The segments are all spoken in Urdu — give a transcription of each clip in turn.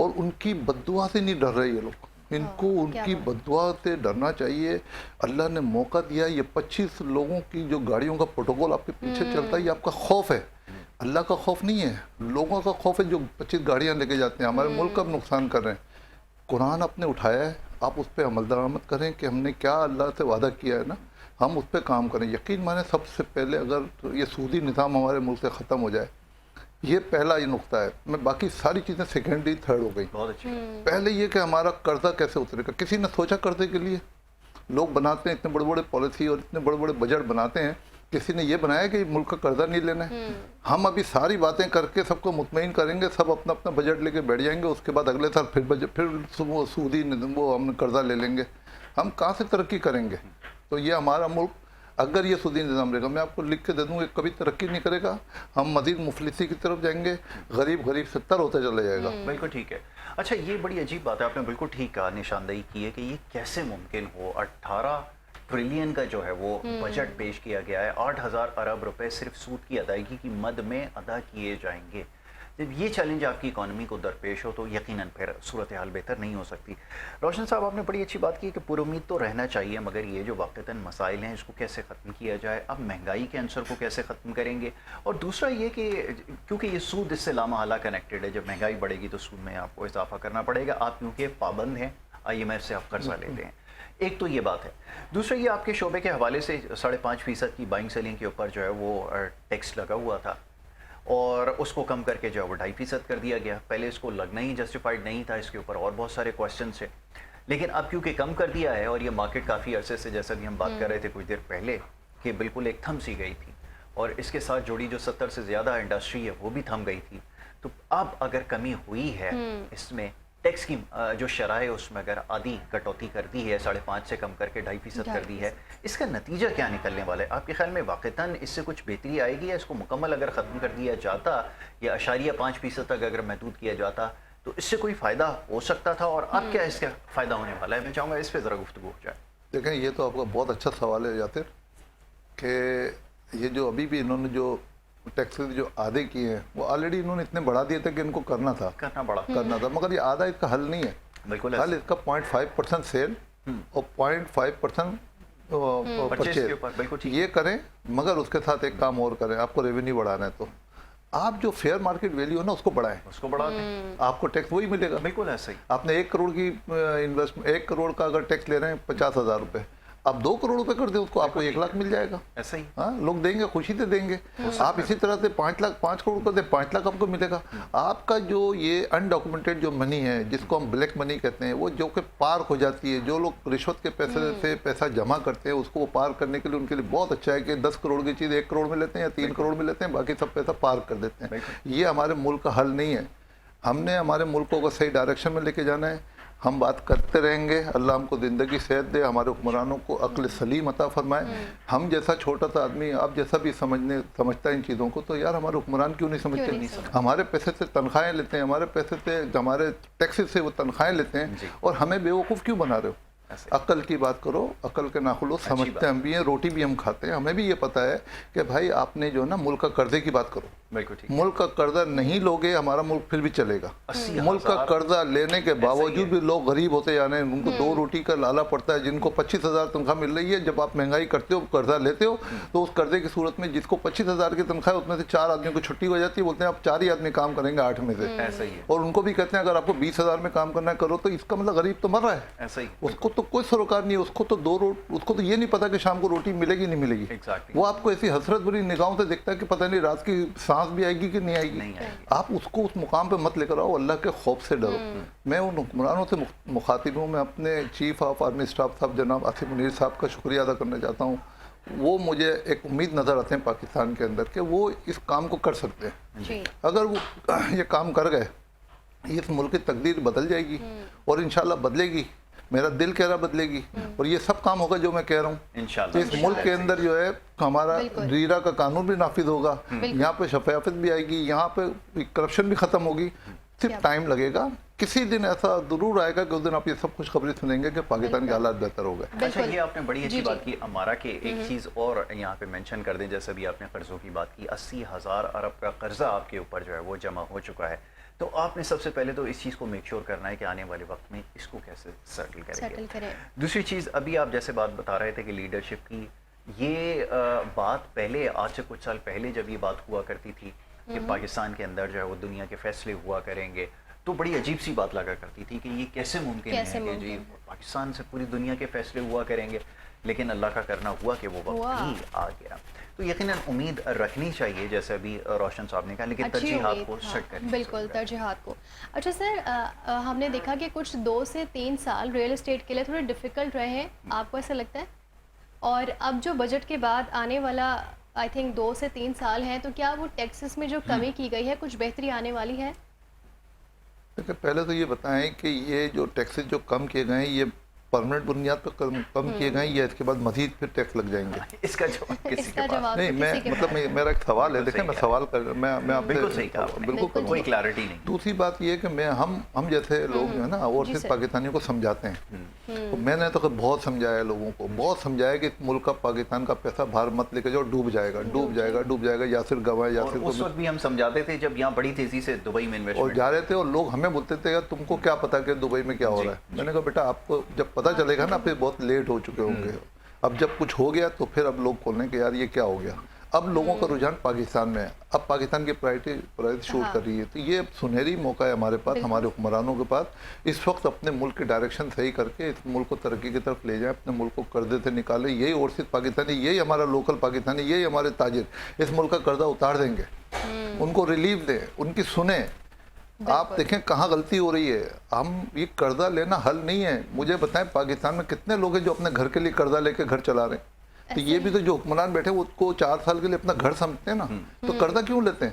اور ان کی بددعا سے نہیں ڈر رہے یہ لوگ. ان کو ان کی بددعا سے ڈرنا چاہیے. اللہ نے موقع دیا, یہ 25 لوگوں کی جو گاڑیوں کا پروٹوکول آپ کے پیچھے چلتا ہے, یہ آپ کا خوف ہے, اللہ کا خوف نہیں ہے, لوگوں کا خوف ہے جو 25 گاڑیاں لے کے جاتے ہیں, ہمارے ملک کا نقصان کر رہے ہیں. قرآن آپ نے اٹھایا ہے, آپ اس پہ عمل درآمد کریں کہ ہم نے کیا اللہ سے وعدہ کیا ہے نا, ہم اس پہ کام کریں. یقین مانیں سب سے پہلے اگر یہ سودی نظام ہمارے ملک سے ختم ہو جائے, یہ پہلا یہ نقطہ ہے. میں باقی ساری چیزیں سیکنڈری تھرڈ ہو گئی. بہت اچھی. پہلے یہ کہ ہمارا قرضہ کیسے اترے گا. کسی نے سوچا قرضے کے لیے؟ لوگ بناتے ہیں اتنے بڑے بڑے پالیسی اور اتنے بڑے بڑے بجٹ بناتے ہیں, کسی نے یہ بنایا کہ ملک کا قرضہ نہیں لینا ہے. ہم ابھی ساری باتیں کر کے سب کو مطمئن کریں گے, سب اپنا اپنا بجٹ لے کے بیٹھ جائیں گے, اس کے بعد اگلے سال پھر سودی وہ ہم قرضہ لے لیں گے. ہم کہاں سے ترقی کریں گے؟ تو یہ ہمارا ملک اگر یہ سودی نظام رہے گا, میں آپ کو لکھ کے دے دوں کہ کبھی ترقی نہیں کرے گا, ہم مزید مفلسی کی طرف جائیں گے, غریب سے تر ہوتا چلا جائے گا. بالکل ٹھیک ہے. اچھا یہ بڑی عجیب بات ہے, آپ نے بالکل ٹھیک کہا, نشاندہی کی ہے کہ یہ کیسے ممکن ہو. 18 ٹریلین کا جو ہے وہ بجٹ پیش کیا گیا ہے, 8,000 ارب روپے صرف سود کی ادائیگی کی مد میں ادا کیے جائیں گے. جب یہ چیلنج آپ کی اکانومی کو درپیش ہو تو یقیناً پھر صورتحال بہتر نہیں ہو سکتی. روشن صاحب, آپ نے بڑی اچھی بات کی کہ پر امید تو رہنا چاہیے, مگر یہ جو واقعتاً مسائل ہیں اس کو کیسے ختم کیا جائے. اب مہنگائی کے عنصر کو کیسے ختم کریں گے, اور دوسرا یہ کہ کیونکہ یہ سود اس سے لامحالہ کنیکٹڈ ہے, جب مہنگائی بڑھے گی تو سود میں آپ کو اضافہ کرنا پڑے گا. آپ کیونکہ پابند ہیں IMF سے آپ قرضہ لیتے ہیں, ایک تو یہ بات ہے. دوسرا یہ آپ کے شعبے کے حوالے سے 5.5% کی بائنگ سیلنگ کے اوپر جو ہے وہ ٹیکس لگا ہوا تھا, اور اس کو کم کر کے جو ہے وہ 2.5% کر دیا گیا. پہلے اس کو لگنا ہی جسٹیفائڈ نہیں تھا, اس کے اوپر اور بہت سارے کوشچنس تھے, لیکن اب کیونکہ کم کر دیا ہے, اور یہ مارکیٹ کافی عرصے سے, جیسا کہ ہم بات کر رہے تھے کچھ دیر پہلے, کہ بالکل ایک تھم سی گئی تھی, اور اس کے ساتھ جوڑی جو 70 سے زیادہ انڈسٹری ہے وہ بھی تھم گئی تھی. تو اب اگر کمی ہوئی ہے اس میں, ٹیکس کی جو شرح ہے اس میں اگر آدھی کٹوتی کر دی ہے, 5.5 سے کم کر کے 2.5% کر دی ہے, اس کا نتیجہ کیا نکلنے والا ہے آپ کے خیال میں؟ واقعتاً اس سے کچھ بہتری آئے گی, یا اس کو مکمل اگر ختم کر دیا جاتا یا 0.5% تک اگر محدود کیا جاتا تو اس سے کوئی فائدہ ہو سکتا تھا, اور اب کیا اس کا فائدہ ہونے والا ہے؟ میں چاہوں گا اس پہ ذرا گفتگو ہو جائے. دیکھیں یہ تو آپ کا بہت اچھا سوال ہے یاسر, کہ یہ جو ابھی بھی انہوں نے جو ٹیکسز جو آدھے کیے ہیں وہ آلریڈی انہوں نے اتنے بڑھا دیے تھے کہ ان کو کرنا تھا, مگر یہ آدھا اس کا حل نہیں ہے. بالکل حل اس کا 0.5% سیل اور 0.5% پرچیز, یہ کریں. مگر اس کے ساتھ ایک کام اور کریں, آپ کو ریونیو بڑھانا ہے تو آپ جو فیئر مارکیٹ ویلیو ہے نا اس کو بڑھائیں, اس کو بڑھا دیں, آپ کو ٹیکس وہی ملے گا. بالکل ایسا ہی. آپ نے 1 کروڑ کی انویسٹمنٹ, 1 کروڑ کا اگر ٹیکس لے رہے ہیں 50,000 روپے, آپ 2 کروڑ روپے کر دیں اس کو, آپ کو 1 لاکھ مل جائے گا. ایسا ہی. ہاں, لوگ دیں گے, خوشی سے دیں گے. آپ اسی طرح سے 5 کروڑ کر دیں, 5 لاکھ آپ کو ملے گا. آپ کا جو یہ انڈاکومنٹڈ جو منی ہے, جس کو ہم بلیک منی کہتے ہیں, وہ جو کہ پارک ہو جاتی ہے, جو لوگ رشوت کے پیسے سے پیسہ جمع کرتے ہیں, اس کو وہ پارک کرنے کے لیے ان کے لیے بہت اچھا ہے کہ 10 کروڑ کی چیز 1 کروڑ میں لیتے ہیں یا 3 کروڑ میں لیتے ہیں, باقی سب پیسہ پارک کر دیتے ہیں. یہ ہمارے ملک کا حل نہیں ہے. ہم نے ہمارے ملکوں کو صحیح ڈائریکشن میں لے کے جانا ہے. ہم بات کرتے رہیں گے, اللہ ہم کو زندگی صحت دے, ہمارے حکمرانوں کو عقل سلیم عطا فرمائے. ہم جیسا چھوٹا سا آدمی, آپ جیسا بھی سمجھتا ہے ان چیزوں کو, تو یار ہمارے حکمران کیوں نہیں سمجھتے؟ ہمارے پیسے سے تنخواہیں لیتے ہیں, ہمارے پیسے سے, ہمارے ٹیکسز سے وہ تنخواہیں لیتے ہیں, اور ہمیں بیوقوف کیوں بنا رہے ہو؟ عقل کی بات کرو, عقل کے ناخلو, سمجھتے ہم بھی ہیں, روٹی بھی ہم کھاتے ہیں, ہمیں بھی یہ پتا ہے کہ بھائی آپ نے جو ہے نا ملک کا قرضے کی بات کرو. ملک کا قرضہ نہیں لوگے, ہمارا ملک پھر بھی چلے گا. ملک کا قرضہ لینے کے باوجود بھی لوگ غریب ہوتے جا رہے ہیں, ان کو 2 روٹی کا لالا پڑتا ہے. جن کو 25,000 تنخواہ مل رہی ہے, جب آپ مہنگائی کرتے ہو, قرضہ لیتے ہو, تو اس قرضے کی صورت میں جس کو 25,000 کی تنخواہ ہے, اس میں سے 4 آدمیوں کو چھٹی ہو جاتی ہے. بولتے ہیں آپ 4 ہی آدمی کام کریں گے 8 میں سے, اور ان کو بھی کہتے ہیں اگر آپ کو 20,000 میں کام کرنا ہے کرو. تو اس کا مطلب غریب تو مر رہا ہے, اس کو تو کوئی سروکار نہیں ہے. اس کو تو یہ نہیں پتا کہ شام کو روٹی ملے گی نہیں ملے گی. وہ آپ کو ایسی حسرت بری نگاہوں سے دیکھتا ہے کہ پتہ نہیں رات کی سانس بھی آئے گی کہ نہیں آئے گی. آپ اس کو اس مقام پہ مت لے کر آؤ, اللہ کے خوف سے ڈرو. میں ان حکمرانوں سے مخاطب ہوں. میں اپنے چیف آف آرمی اسٹاف صاحب جناب آصف منیر صاحب کا شکریہ ادا کرنا چاہتا ہوں. وہ مجھے ایک امید نظر آتے ہیں پاکستان کے اندر کہ وہ اس کام کو کر سکتے ہیں. اگر وہ یہ کام کر گئے, اس ملک کی تقدیر بدل جائے گی, اور انشاءاللہ بدلے گی. میرا دل کہہ رہا بدلے گی, اور یہ سب کام ہوگا جو میں کہہ رہا ہوں. انشاءاللہ اس ملک کے اندر جو ہے ہمارا ریرا کا قانون بھی نافذ ہوگا, یہاں پہ شفافیت بھی آئے گی, یہاں پہ کرپشن بھی ختم ہوگی. صرف ٹائم لگے گا. کسی دن ایسا ضرور آئے گا کہ اس دن آپ یہ سب خوشخبری سنیں گے کہ پاکستان کے حالات بہتر ہو گئے. اچھا, یہ آپ نے بڑی اچھی بات کی امارا کے. ایک چیز اور یہاں پہ مینشن کر دیں, جیسے بھی آپ نے قرضوں کی بات کی, 80,000 ارب کا قرضہ آپ کے اوپر جو ہے وہ جمع ہو چکا ہے. تو آپ نے سب سے پہلے تو اس چیز کو میک شور کرنا ہے کہ آنے والے وقت میں اس کو کیسے سیٹل کریں. دوسری چیز ابھی آپ جیسے بات بتا رہے تھے کہ لیڈرشپ کی، یہ بات پہلے آج سے کچھ سال پہلے جب یہ بات ہوا کرتی تھی کہ پاکستان کے اندر جو ہے وہ دنیا کے فیصلے ہوا کریں گے، تو بڑی عجیب سی بات لگا کرتی تھی کہ یہ کیسے ممکن ہے کہ جی پاکستان سے پوری دنیا کے فیصلے ہوا کریں گے. لیکن اللہ کا کرنا ہوا کہ وہ وقت ہی آ گیا. تو یقیناً امید رکھنی چاہیے جیسے ابھی روشن صاحب نے کہا، لیکن ترجیحات کو سیٹ کریں. بالکل ترجیحات کو. اچھا سر، ہم نے دیکھا کہ کچھ 2 سے 3 سال ریئل اسٹیٹ کے لیے تھوڑے ڈیفیکلٹ رہے ہیں، آپ کو ایسا لگتا ہے؟ اور اب جو بجٹ کے بعد آنے والا آئی تھنک 2 سے 3 سال ہیں، تو کیا وہ ٹیکسز میں جو کمی کی گئی ہے کچھ بہتری آنے والی ہے؟ دیکھیں پہلے تو یہ بتائیں کہ یہ جو ٹیکسز جو کم کیے گئے ہیں یہ پرماننٹ بنیاد پر کم کیے گئے ہیں یا اس کے بعد مزید پھر ٹیکس لگ جائیں گے؟ اس کا جواب کسی کے پاس نہیں. میں مطلب میرا ایک سوال ہے، دیکھیں میں سوال کر میں آپ بالکل صحیح کہا، بالکل کوئی کلیئرٹی نہیں. دوسری بات یہ ہے کہ ہم جیسے لوگ جو ہے نا اور صرف پاکستانیوں کو سمجھاتے ہیں. میں نے تو بہت سمجھایا لوگوں کو، بہت سمجھایا کہ ملک کا پاکستان کا پیسہ باہر مت لے کے جاؤ، ڈوب جائے گا ڈوب جائے گا ڈوب جائے گا. یاسر گواہ یاسر کو اس وقت بھی ہم سمجھاتے تھے جب یہاں بڑی تیزی سے دبئی میں انویسٹمنٹ اور جا رہے تھے، اور لوگ ہمیں بولتے تھے یار تم کو کیا پتا کہ دبئی میں کیا ہو رہا ہے. میں نے کہا بیٹا آپ کو جب پتا چلے گا نا پھر بہت لیٹ ہو چکے ہوں گے. اب جب کچھ ہو گیا تو پھر اب لوگ کھولنے کہ یار یہ کیا ہو گیا. اب لوگوں کا رجحان پاکستان میں ہے، اب پاکستان کی پرائرٹی شوٹ کر رہی ہے. تو یہ سنہری موقع ہے ہمارے پاس، ہمارے حکمرانوں کے پاس اس وقت اپنے ملک کی ڈائریکشن صحیح کر کے اس ملک کو ترقی کی طرف لے جائیں، اپنے ملک کو قرضے سے نکالیں. یہی اوورسیز پاکستانی، یہی ہمارا لوکل پاکستانی، یہی ہمارے تاجر اس ملک کا قرضہ اتار دیں گے، ان کو ریلیف دیں، ان کی سنیں. آپ دیکھیں کہاں غلطی ہو رہی ہے. ہم یہ قرضہ لینا حل نہیں ہے. مجھے بتائیں پاکستان میں کتنے لوگ ہیں جو اپنے گھر کے لیے قرضہ لے کے گھر چلا رہے ہیں. تو یہ بھی تو جو حکمران بیٹھے وہ کو 4 سال کے لیے اپنا گھر سمجھتے ہیں نا، تو قرضہ کیوں لیتے ہیں؟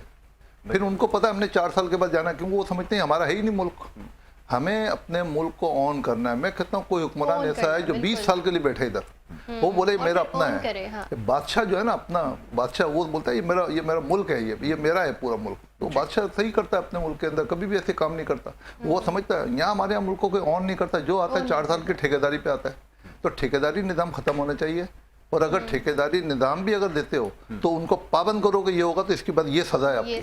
پھر ان کو پتا ہے ہم نے 4 سال کے بعد جانا، کیونکہ وہ سمجھتے ہیں ہمارا ہے ہی نہیں ملک. ہمیں اپنے ملک کو آن کرنا ہے. میں کہتا ہوں کوئی حکمران ایسا ہے جو 20 سال کے لیے بیٹھے ادھر، وہ بولے میرا اپنا ہے. بادشاہ جو ہے نا اپنا بادشاہ، وہ بولتا ہے یہ میرا ملک ہے، یہ میرا ہے پورا ملک. تو بادشاہ صحیح کرتا ہے اپنے ملک کے اندر، کبھی بھی ایسے کام نہیں کرتا. وہ سمجھتا ہے یہاں ہمارے یہاں ملکوں کو آن نہیں کرتا، جو آتا ہے 4 سال کی ٹھیکیداری پہ آتا ہے. تو ٹھیکیداری نظام ختم ہونا چاہیے. اور اگر ٹھیکیداری نظام بھی اگر دیتے ہو تو ان کو پابند کرو کہ یہ ہوگا تو اس کے بعد یہ سزا ہے آپ کی.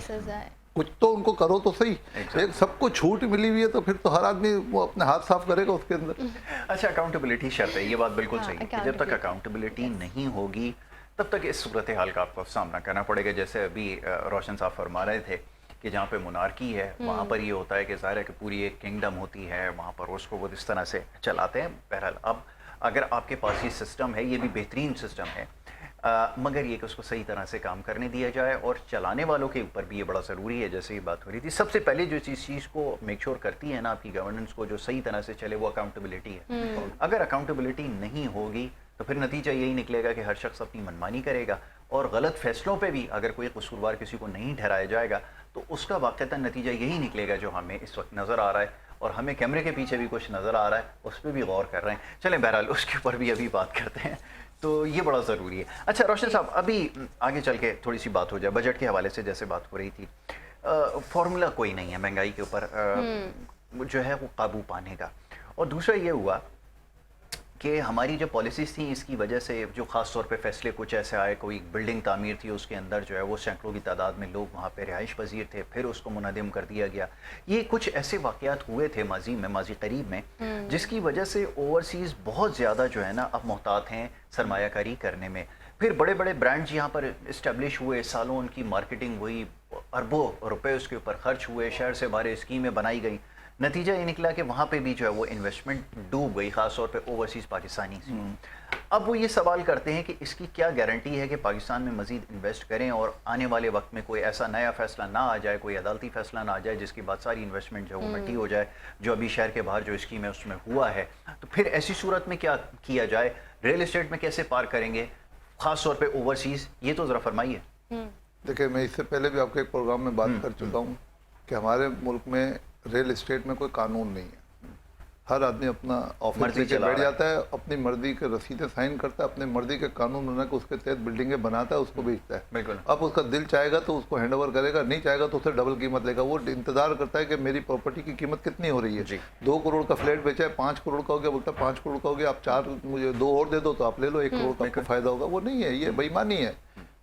کچھ تو ان کو کرو تو صحیح. ایک سب کو چھوٹ ملی ہوئی ہے تو پھر تو ہر آدمی وہ اپنے ہاتھ صاف کرے گا اس کے اندر. اچھا اکاؤنٹیبلٹی شرط ہے، یہ بات بالکل صحیح ہے کہ جب تک اکاؤنٹیبلٹی نہیں ہوگی تب تک اس صورتحال کا آپ کو سامنا کرنا پڑے گا. جیسے ابھی روشن صاحب فرما رہے تھے کہ جہاں پہ مونارکی ہے وہاں پر یہ ہوتا ہے کہ ظاہر ہے کہ پوری ایک کنگڈم ہوتی ہے، وہاں پر اس کو وہ اس طرح سے چلاتے ہیں. بہرحال اب اگر آپ کے پاس یہ سسٹم ہے، یہ بھی بہترین سسٹم ہے، مگر یہ کہ اس کو صحیح طرح سے کام کرنے دیا جائے اور چلانے والوں کے اوپر بھی یہ بڑا ضروری ہے. جیسے یہ بات ہو رہی تھی، سب سے پہلے جو چیز کو میک شور کرتی ہے نا آپ کی گورننس کو جو صحیح طرح سے چلے، وہ اکاؤنٹیبلٹی ہے. اگر اکاؤنٹیبلٹی نہیں ہوگی تو پھر نتیجہ یہی نکلے گا کہ ہر شخص اپنی منمانی کرے گا، اور غلط فیصلوں پہ بھی اگر کوئی قصوروار کسی کو نہیں ٹھہرایا جائے گا تو اس کا واقعتاً نتیجہ یہی نکلے گا جو ہمیں اس وقت نظر آ رہا ہے. اور ہمیں کیمرے کے پیچھے بھی کچھ نظر آ رہا ہے، اس پہ بھی غور کر رہے ہیں. چلیں بہرحال اس کے اوپر بھی ابھی بات کرتے ہیں، تو یہ بڑا ضروری ہے. اچھا روشن صاحب، ابھی آگے چل کے تھوڑی سی بات ہو جائے بجٹ کے حوالے سے. جیسے بات ہو رہی تھی، فارمولا کوئی نہیں ہے مہنگائی کے اوپر جو ہے وہ قابو پانے کا. اور دوسرا یہ ہوا کہ ہماری جو پالیسیز تھیں اس کی وجہ سے جو خاص طور پہ فیصلے کچھ ایسے آئے، کوئی بلڈنگ تعمیر تھی اس کے اندر جو ہے وہ سینکڑوں کی تعداد میں لوگ وہاں پہ رہائش پذیر تھے، پھر اس کو منہدم کر دیا گیا. یہ کچھ ایسے واقعات ہوئے تھے ماضی قریب میں جس کی وجہ سے اوورسیز بہت زیادہ جو ہے نا اب محتاط ہیں سرمایہ کاری کرنے میں. پھر بڑے بڑے برانڈ یہاں پر اسٹیبلش ہوئے، سالوں ان کی مارکیٹنگ ہوئی، اربوں روپے اس کے اوپر خرچ ہوئے، شہر سے باہر اسکیمیں بنائی گئیں. نتیجہ یہ نکلا کہ وہاں پہ بھی جو ہے وہ انویسٹمنٹ ڈوب گئی، خاص طور پہ اوورسیز پاکستانی سے. اب وہ یہ سوال کرتے ہیں کہ اس کی کیا گارنٹی ہے کہ پاکستان میں مزید انویسٹ کریں اور آنے والے وقت میں کوئی ایسا نیا فیصلہ نہ آ جائے، کوئی عدالتی فیصلہ نہ آ جائے جس کے بعد ساری انویسٹمنٹ جو ہے وہ مٹی ہو جائے، جو ابھی شہر کے باہر جو اسکیم ہے اس میں ہوا ہے. تو پھر ایسی صورت میں کیا کیا جائے؟ ریئل اسٹیٹ میں کیسے پار کریں گے، خاص طور پہ اوورسیز؟ یہ تو ذرا فرمائیے. دیکھیں میں اس سے پہلے بھی آپ کے ایک پروگرام میں بات کر چکا ہوں کہ ہمارے ملک میں ریل اسٹیٹ میں کوئی قانون نہیں ہے. ہر آدمی اپنا آفس لے کے بیٹھ جاتا ہے، اپنی مرضی کے رسیدیں سائن کرتا ہے، اپنے مرضی کے قانون بنا کے اس کے تحت بلڈنگیں بناتا ہے، اس کو بیچتا ہے. بالکل. اب اس کا دل چاہے گا تو اس کو ہینڈ اوور کرے گا، نہیں چاہے گا تو اسے ڈبل قیمت لے گا. وہ انتظار کرتا ہے کہ میری پراپرٹی کی قیمت کتنی ہو رہی ہے. 2 کروڑ کا فلیٹ بیچا ہے، 5 کروڑ کا ہو گیا، بولتا ہے 5 کروڑ کا ہو گیا، آپ 4 مجھے 2 اور دے دو تو آپ لے لو، 1 کروڑ کا آپ کو فائدہ ہوگا. وہ نہیں ہے، یہ بےایمانی ہے.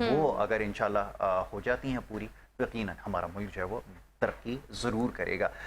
وہ اگر انشاءاللہ ہو جاتی ہیں پوری، یقیناً ہمارا ملک جو ہے وہ ترقی ضرور کرے گا.